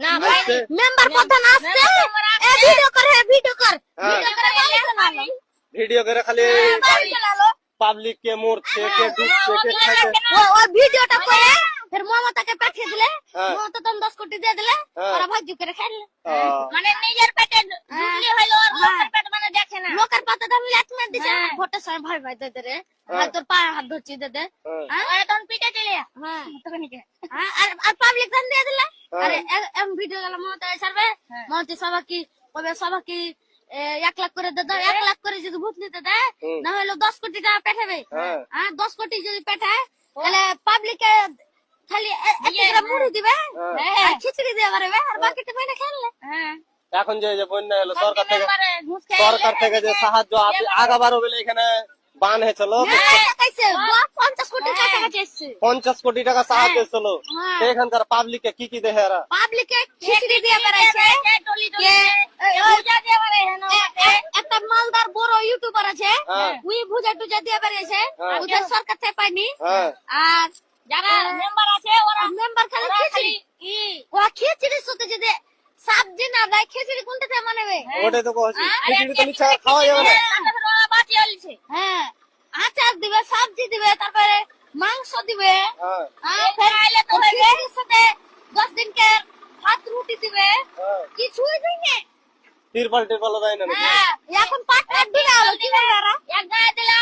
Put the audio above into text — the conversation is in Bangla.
না ভাই মেম্বার প্রধান আসছে এ ভিডিও কর ভিডিও কর ভিডিও করে খালি পাবলিক কে মরছে কে ডুবছে কে খাইছে ও ভিডিওটা করে फिर মমতাকে পাঠিয়ে দিলে মমতা তো 10 কোটি দিয়ে দিলে ওরা ভাগ্য করে খাইলে মানে নিজের পেটে ঢুকলি হইলো আর লোকের পেট মানে দেখে না লোকের পাতে দাম লাত মার দিছে ভোটের সময় ভাই ভাই দে রে ভাই তোর পায়ে হাত ধরছি দে দে আরে তখন পিটে দিলে হ্যাঁ তখন কি আর পাবলিক দাম দিয়ে দিলে আরে এম ভিডিও গেল মমতা সারবে মমতা সভা কি কবে সভা কি 1 লাখ করে দে 1 লাখ করে যদি ভোট নিতে দেয় না হলো 10 কোটি টাকা পাঠাবে হ্যাঁ 10 কোটি যদি পাঠায় তাহলে পাবলিকে খালি একটা মুড়ি দিবে আর খিচুড়ি দিয়ে পারবে আর বাকিটা মেনে খেললে এখন যে বন্যা হলো সরকার থেকে যে সাহায্য আগাবারও বলে এখানে বান হয়েছিল 50 কোটি টাকা চাইছে 50 কোটি টাকা সাহায্য ছিল এখানকার পাবলিকে কি দেখে এরা পাবলিকে খিচুড়ি দিয়ে বেড়াইছে একটা মালদার বড় ইউটিউবার আছে উই ভুজা টুজা দিয়ে বেড়াইছে ওদের সরকার থেকে পাইনি আর যারা মেম্বার আছে ওরা মেম্বার খালি খিচুড়ি ও খিচুড়ি সাথে যদি সবজি না দেয় খিচুড়ি কোনটা থেকে মানাবে ওটাই তো কইছি খিচুড়ি তো মিছা খাওয়া যাবে না তারপরে ওরা বাতি হইছে হ্যাঁ আচার দিবে সবজি দিবে তারপরে মাংস দিবে ফের আইলে তো খিচুড়ির সাথে 10 দিন কে ভাত রুটি দিবে কিছুই দেয় না তিরপাল দেয় না এখন পাট দিলে হলো কি করবে এরা এক গায়ে দিলে